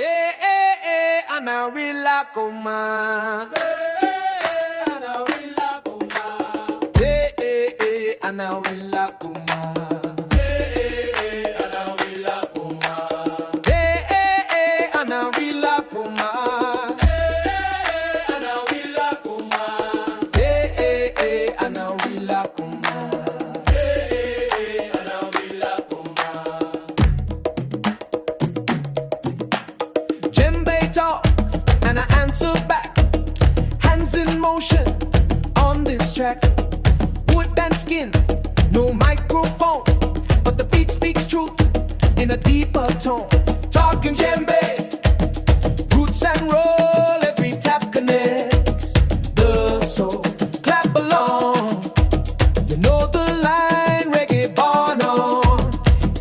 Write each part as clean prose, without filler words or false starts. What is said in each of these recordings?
Ana wila kuma. Ana wila kuma. Ana wila kuma. Ana wila kuma. Ana wila kuma. Ana wila kuma. Ana wila kuma. Talks and I answer back. Hands in motion on this track. Wood and skin, no microphone, but the beat speaks truth in a deeper tone. Talking djembe, roots and roll. Every tap connects the soul. Clap along. You know the line. Reggae born on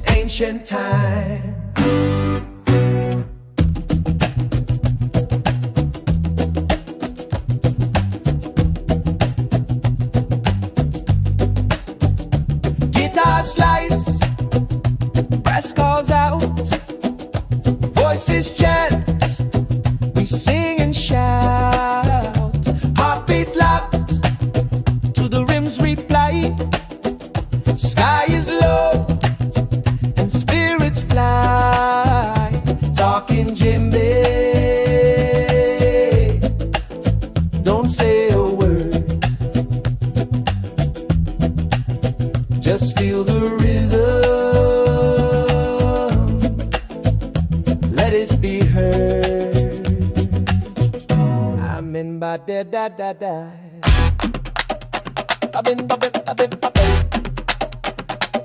ancient time. Slice, brass calls out, voices chant, we sing and shout, heartbeat locked, to the rims reply, sky is low, and spirits fly, talking djembe, don't say a word, just feel the da da da da. Babin babin babin babin.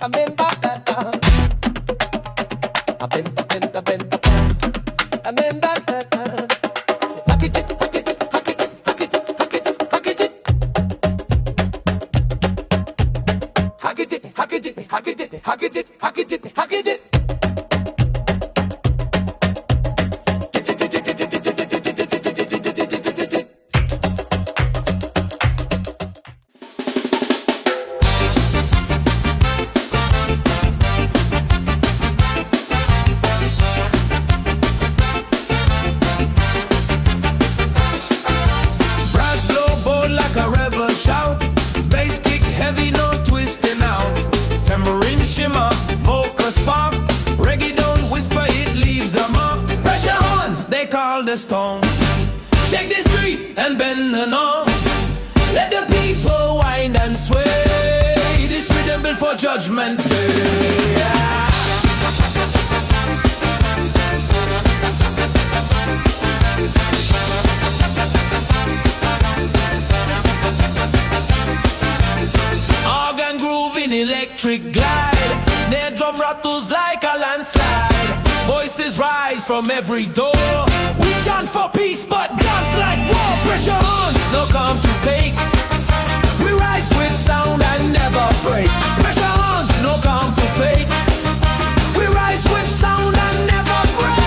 Babin babin babin. Babin babin babin. Babin babin babin. Hack it, hack it, hack it, hack it, hack it, hack it. Hack it, hack it, hack it, hack it, hack it, hack it. Shake the street and bend the norm. Let the people wind and sway. This rhythm built for judgment day. Organ groove in electric glide. Snare drum rattles like a landslide. Voices rise from every door. We chant for peace but dance like war. Pressure on, no come to fake. We rise with sound and never break. Pressure on, no come to fake. We rise with sound and never break.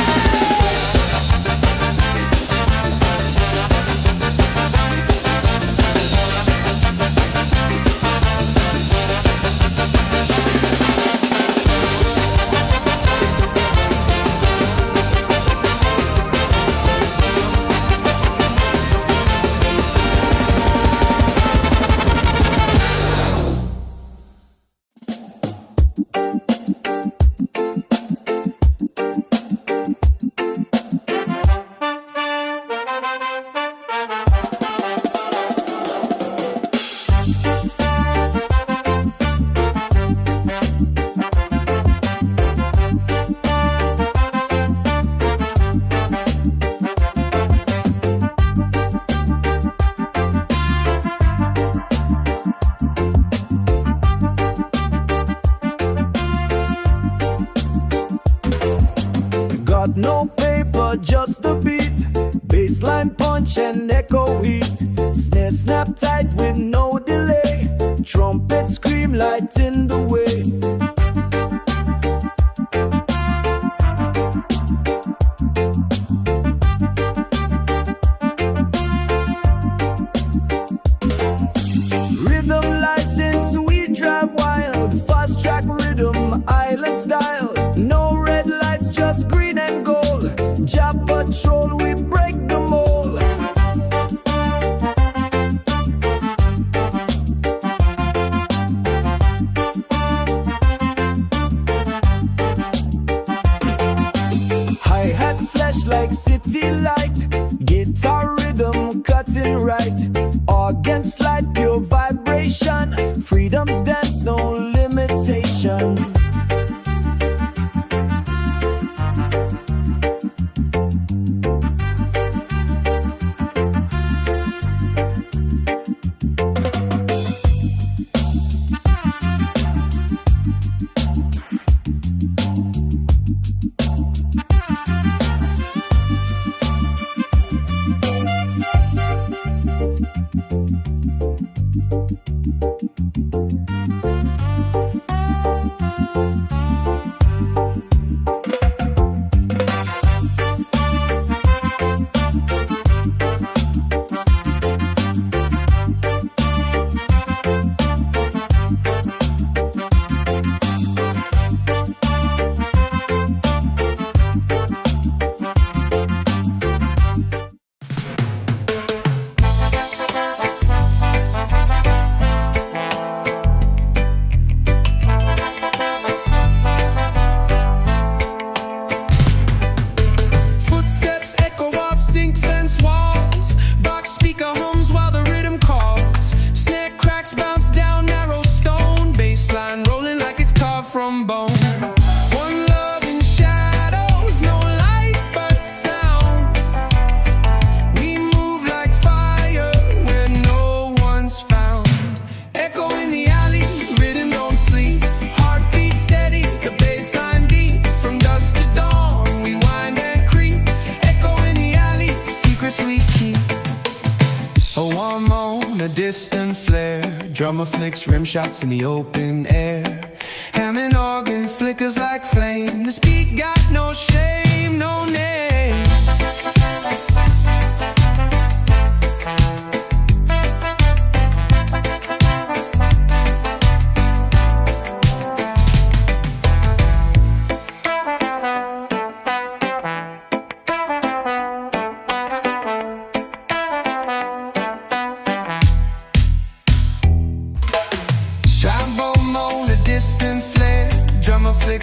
No paper, just the beat. Bassline punch and echo heat. Snare snap tight with no delay. Trumpet scream lighting the way. Rhythm license, we drive wild. Fast track rhythm, island style. No red lights, just green and gold. job patrol, we break the mold. Hi-hat flash like city light, guitar rhythm cutting right, organ slide pure vibration, freedom's dance no limitation. Drummer flicks, rim shots in the open air. Hammond organ flickers like flame. This beat got no shame, no name.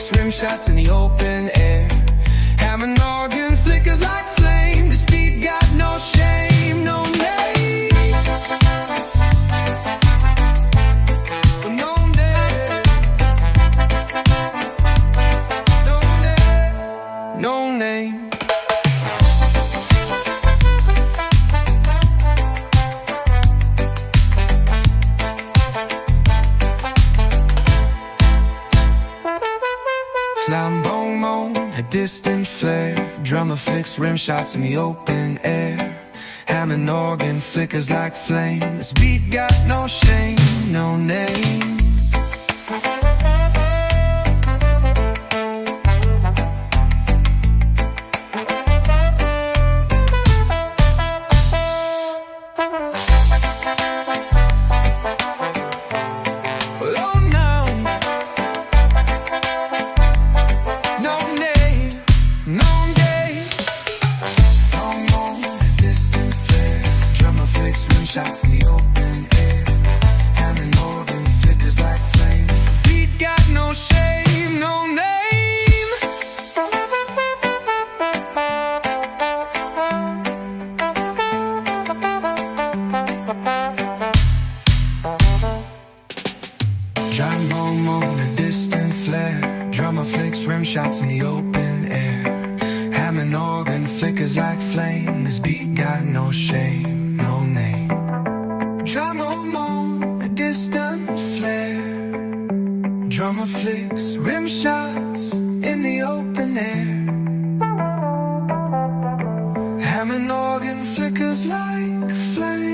Rim shots in the open air. Hammond organ flickers like flame. This beat got no shame, no name. No name. No name. No name. Slam, boom, moan, a distant flare. Drummer flicks, rim shots in the open air. Hammond organ flickers like flame. This beat got no shame, no name. Shots in the open air. Hammond organ flickers like flame. This beat got no shame, no name. Giant moan, moan, a distant flare. Drummer flicks, rim shots in the open air. Hammond organ flickers like flame. This beat got no shame, no name. Drummer moan, a distant flare. Drummer flicks, rim shots in the open air. Hammond organ flickers like flame.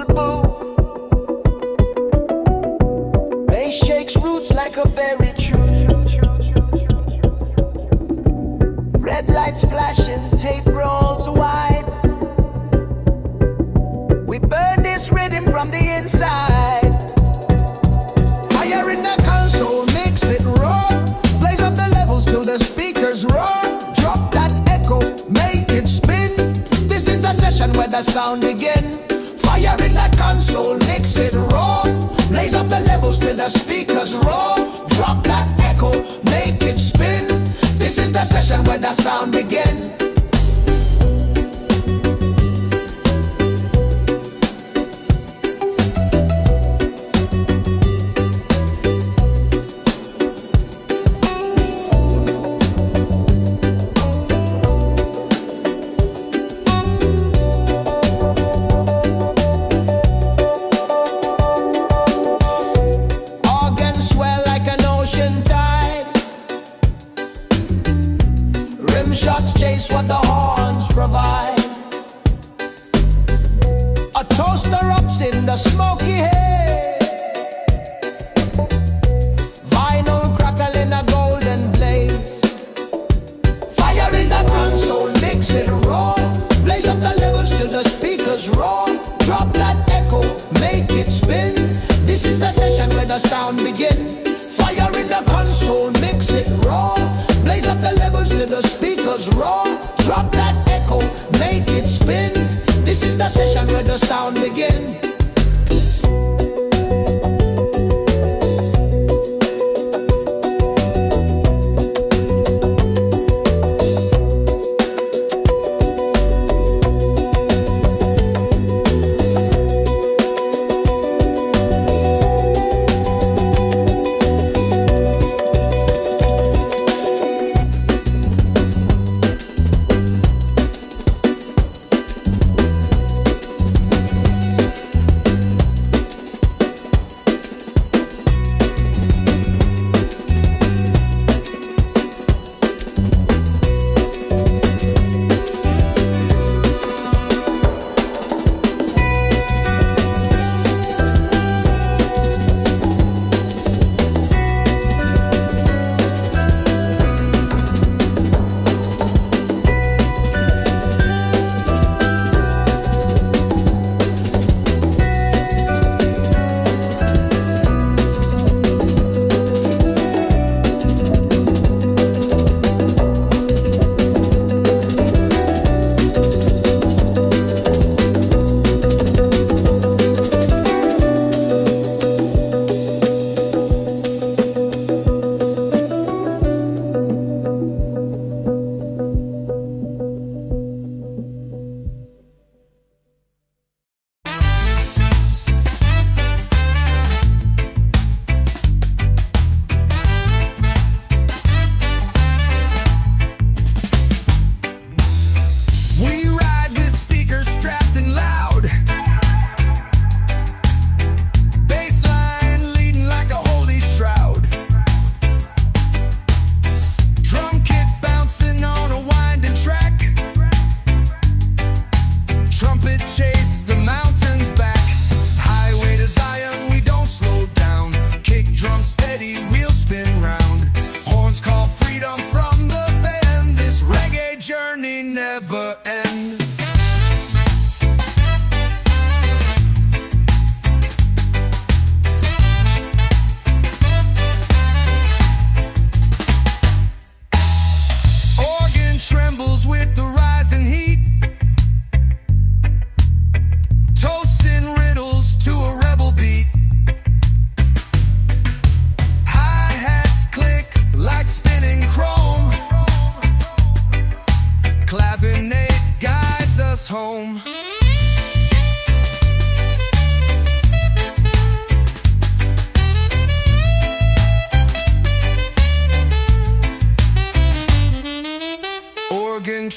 soul booth. Bass shakes roots like a berry tree. Red lights flashing, tape rolls wide. We burn this rhythm from the inside. Fire in the console, mix it raw. Blaze up the levels till the speakers roar. Drop that echo, make it spin. This is the session where the sound begin. Fire in the console, mix it raw. Blaze up the levels till the speakers roar. Drop that echo, make it spin. This is the session where the sound begin. Shots chase what the horns provide. A toaster erupts in the smoky haze. Vinyl crackle in a golden blaze. Fire in the console, mix it raw. Blaze up the levels till the speakers roar. Drop that echo, make it spin. This is the session where the sound begin. Fire in the console, mix it raw. Blaze up the levels till the speakers roar. Drop that echo, make it spin. This is the session where the sound begin.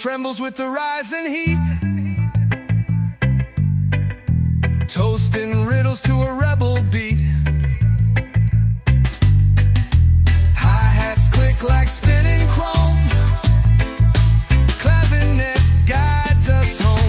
trembles with the rising heat, toasting riddles to a rebel beat. Hi-hats click like spinning chrome, clavinet guides us home.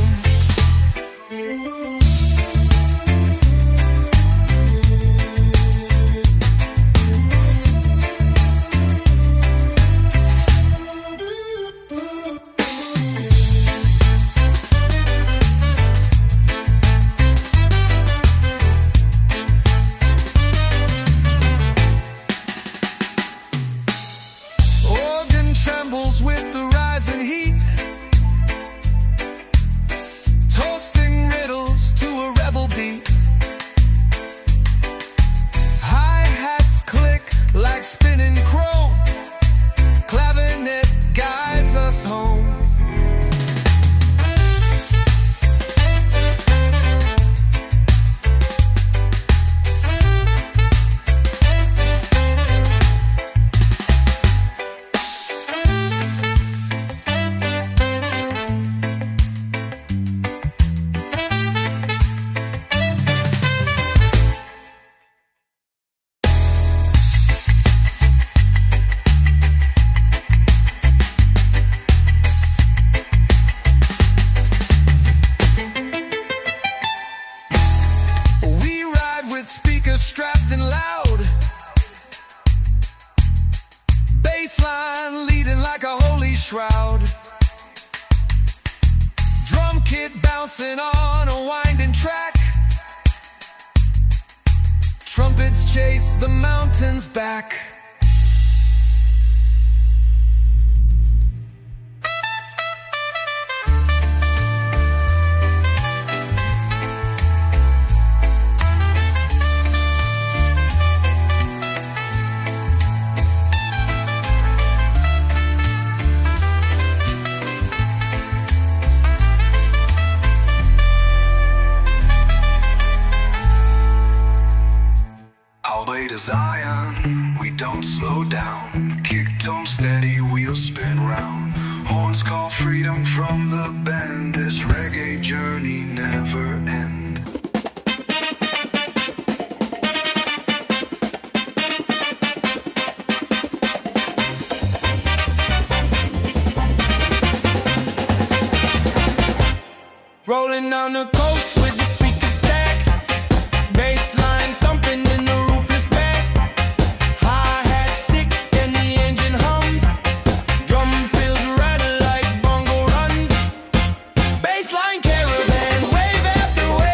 speakers strapped and loud. Bassline leading like a holy shroud. Drum kit bouncing on a winding track. Trumpets chase the mountains back. Way to Zion, we don't slow down. Kick tone steady, wheels spin round. Horns call freedom from the bend. This reggae journey never ends. Rolling down the coast with the speakers stack. Bassline thumping in the roofless back. Hi-hat stick and the engine hums. Drum fills rattle like bongo runs. Bassline caravan, wave after wave.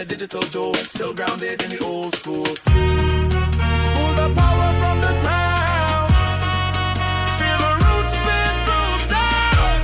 the digital door, still grounded in the old school. Pull the power from the ground, feel the roots spin through sound.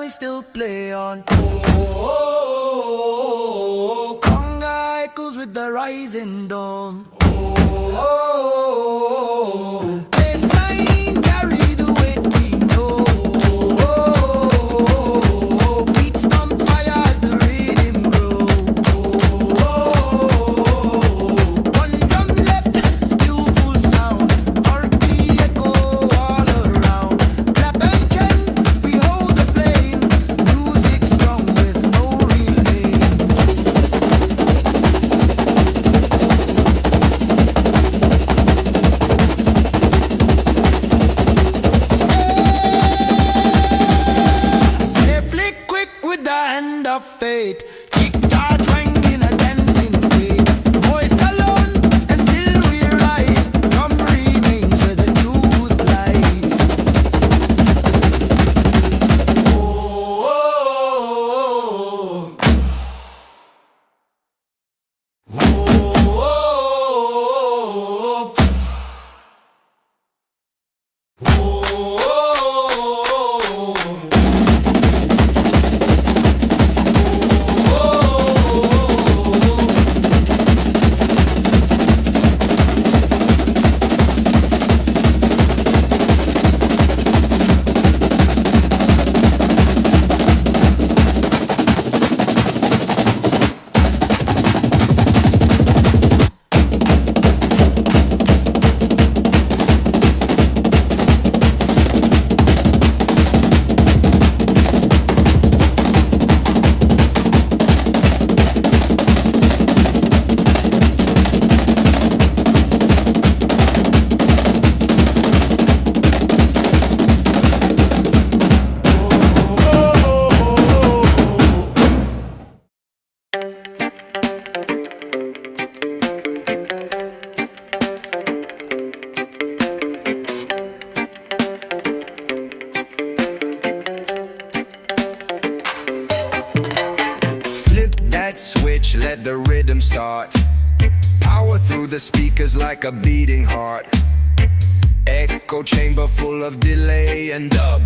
Still play on. Oh, conga echoes with the rising dawn. Oh, bassline carry the weight we know. Oh, feet stomp fire as the rhythm grows. Oh, one drum left, still full sound. Heartbeat echo all around. Clap and chant, we hold the flame. Music strong with no real name. Stay flick quick with the hand of fate. Guitar twang in a dancing state. Voice alone and still we rise. Drum remains where the truth lies. Switch, let the rhythm start. Power through the speakers like a beating heart. Echo chamber full of delay and dub.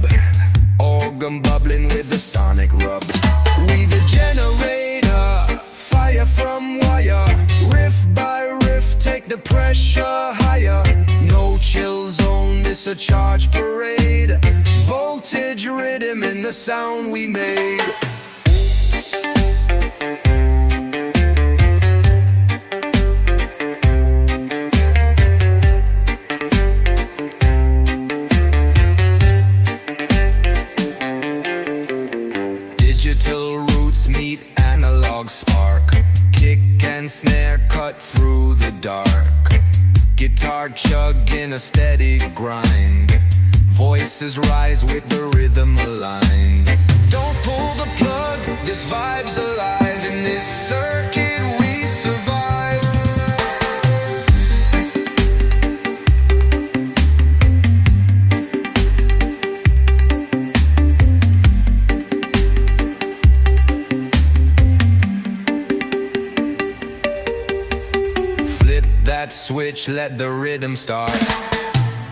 Organ bubbling with the sonic rub. We the generator, fire from wire. Riff by riff, take the pressure higher. No chill zone, this a charge parade. Voltage rhythm in the sound we made. underdog spark. Kick and snare cut through the dark. Guitar chugging a steady grind. Voices rise with the rhythm aligned. Don't pull the plug, this vibe's alive. In this circuit we survive. Flip that switch, let the rhythm start.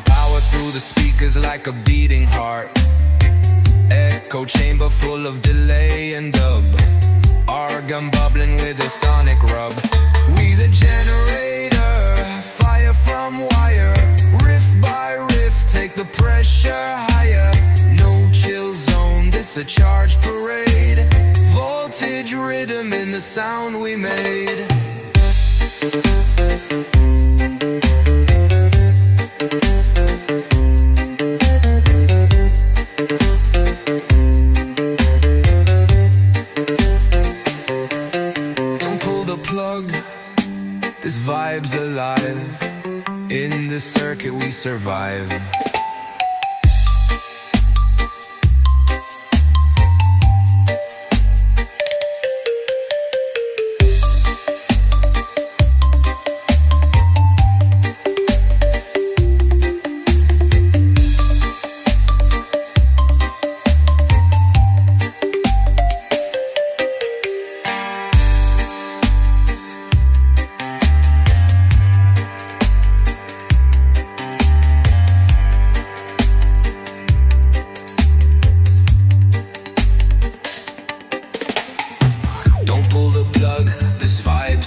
Power through the speakers like a beating heart. Echo chamber full of delay and dub. Organ bubbling with a sonic rub. We the generator, fire from wire. Riff by riff, take the pressure higher. No chill zone, this a charged parade. Voltage rhythm in the sound we made. This vibe's alive. In the circuit we survive.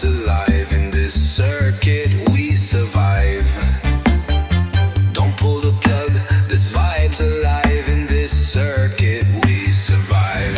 Alive in this circuit we survive. Don't pull the plug, this vibe's alive in this circuit we survive.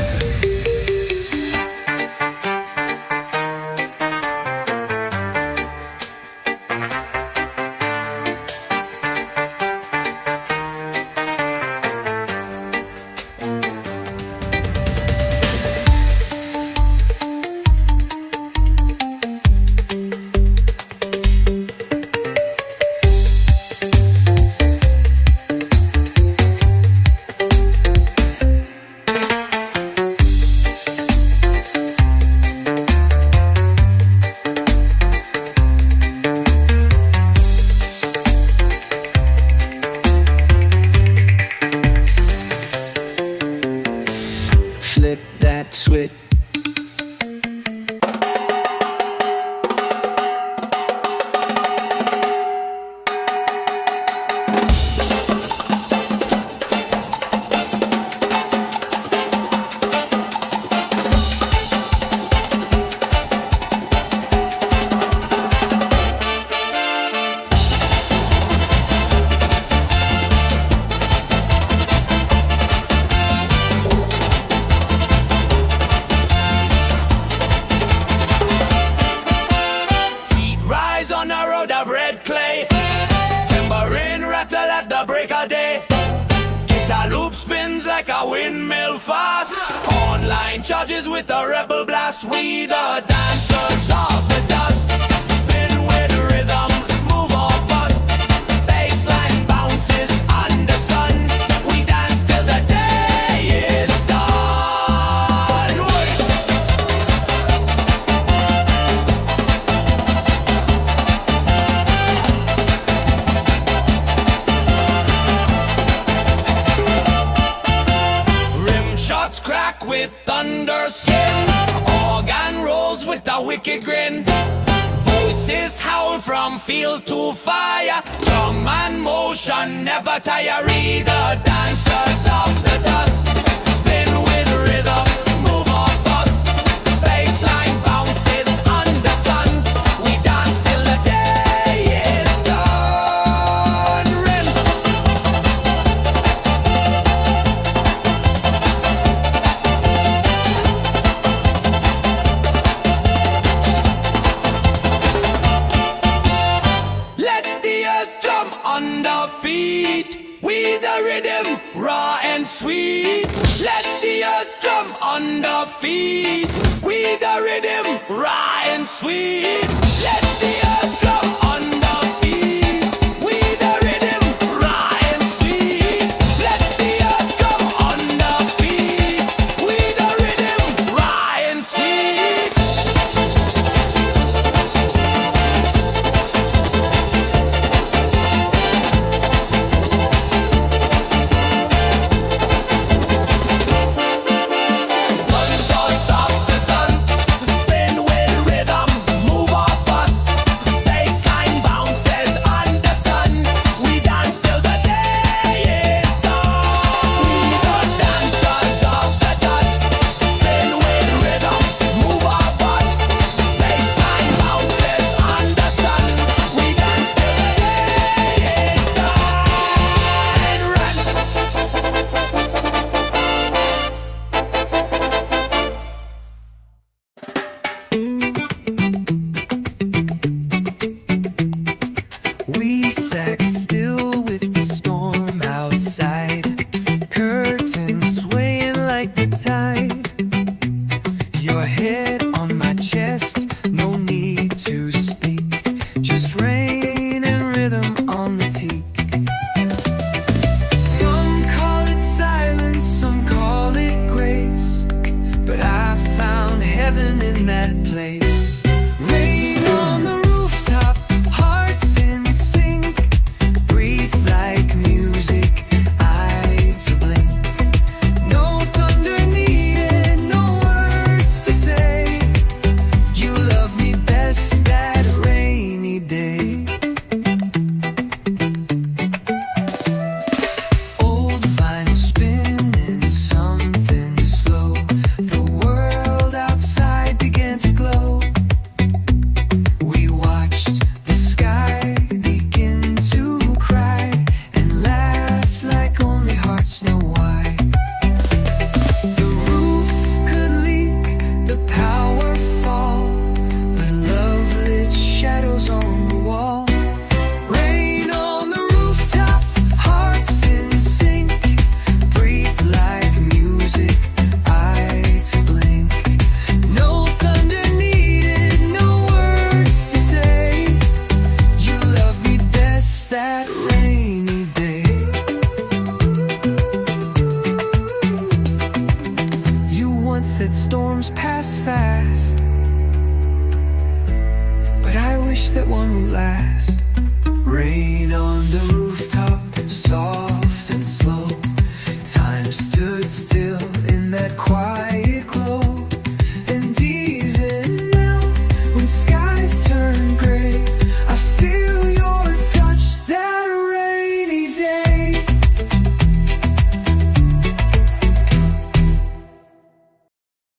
Flip that switch. Like a windmill fast. Online charges with a rebel blast. We the dancers of the dust. Spin with rhythm, move or bust. Baseline bounces under sun. We dance till the day is done. Crack with thunder skin. Organ rolls with a wicked grin. Voices howl from field to fire. Drum and motion never tire. Read the dancers of the dust. Spin with rhythm, move or bust. Baseline bounces under sun. We dance till the day is done. Under feet, we the rhythm, raw and sweet. Let the earth drum on the feet. We the rhythm, raw and sweet. Let the earth drum on the feet. We the rhythm, raw and sweet. Let the earth drum on the feet. We the rhythm, raw and sweet. We sat still with the storm outside, curtains swaying like the tide. Your head on my chest, no need to speak, just rain and rhythm on the teak. Some call it silence, some call it grace, but I found heaven in that place. Rain on the rooftop, hearts in sync, breathe like music, eye to blink. No thunder needed, no words to say. You love me best that rainy day. Old vinyl spinning, something slow. The world outside began to glow. We watched the sky begin to cry and laughed like only hearts know why. The roof could leak, the power fall, but love lit shadows on the wall. Rain on the rooftop, hearts in sync, breathe like music, eye to blink. No thunder needed, no words to say. You love me best that rainy day. You once said storms pass fast, but I wish that one would last.